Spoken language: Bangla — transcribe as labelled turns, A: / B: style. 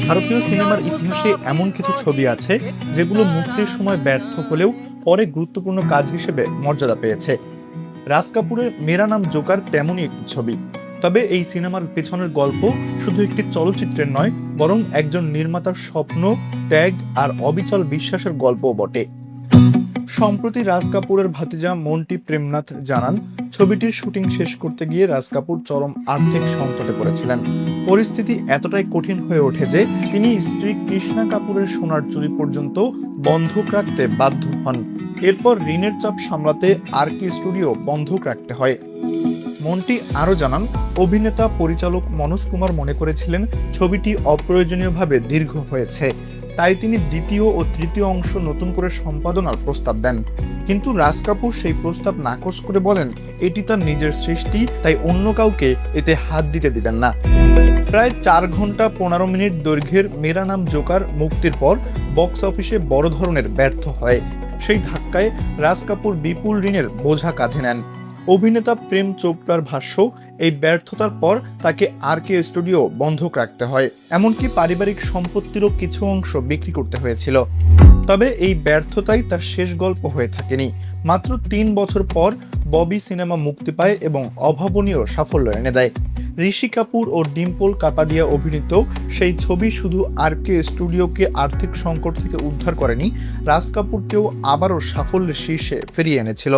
A: ভারতীয় সিনেমার ইতিহাসে এমন কিছু ছবি আছে যেগুলো মুক্তির সময় ব্যর্থ হলেও পরে গুরুত্বপূর্ণ কাজ হিসেবে মর্যাদা পেয়েছে। রাজ কাপুরের মেরা নাম জোকার তেমনই একটি ছবি। তবে এই সিনেমার পেছনের গল্প শুধু একটি চলচ্চিত্রের নয়, বরং একজন নির্মাতার স্বপ্ন, ত্যাগ আর অবিচল বিশ্বাসের গল্পও বটে। সম্প্রতি রাজ কাপুরের ভাতিজা মন্টি প্রেমনাথ জানান, ছবিটির শুটিং শেষ করতে গিয়ে রাজ কাপুর চরম আর্থিক সংকটে পড়েছিলেন। পরিস্থিতি এতটাই কঠিন হয়ে ওঠে যে তিনি স্ত্রী কৃষ্ণা কাপুরের সোনার চুরি পর্যন্ত বন্ধক রাখতে বাধ্য হন। এরপর ঋণের চাপ সামলাতে আরকে স্টুডিও বন্ধক রাখতে হয়। মন্টি আরও জানান, অভিনেতা পরিচালক মনোজ কুমার মনে করেছিলেন ছবিটি অপ্রয়োজনীয়ভাবে দীর্ঘ হয়েছে, তাই তিনি দ্বিতীয় ও তৃতীয় অংশ নতুন করে সম্পাদনার প্রস্তাব দেন। কিন্তু রাজ কাপুর সেই প্রস্তাব নাকচ করে বলেন, এটি তার নিজের সৃষ্টি, তাই অন্য কাউকে এতে হাত দিতে দিবেন না। প্রায় 4 ঘন্টা 15 মিনিট দৈর্ঘ্যের মেরা নাম জোকার মুক্তির পর বক্স অফিসে বড় ধরনের ব্যর্থ হয়। সেই ধাক্কায় রাজ কাপুর বিপুল ঋণের বোঝা কাঁধে নেন। অভিনেতা প্রেম চোপড়ার ভাষ্য, এই ব্যর্থতার পর তাকে আরকে স্টুডিও বন্ধক রাখতে হয়, এমনকি পারিবারিক সম্পত্তিরও কিছু অংশ বিক্রি করতে হয়েছিল। তবে এই ব্যর্থতাই তার শেষ গল্প হয়ে থাকেনি। মাত্র 3 বছর পর ববি সিনেমা মুক্তি পায় এবং অভাবনীয় সাফল্য এনে দেয়। ঋষি কাপুর ও ডিম্পল কাপাডিয়া অভিনীত সেই ছবি শুধু আরকে স্টুডিওকে আর্থিক সংকট থেকে উদ্ধার করেনি, রাজ কাপুরকেও আবারও সাফল্যের শীর্ষে ফিরিয়ে এনেছিল।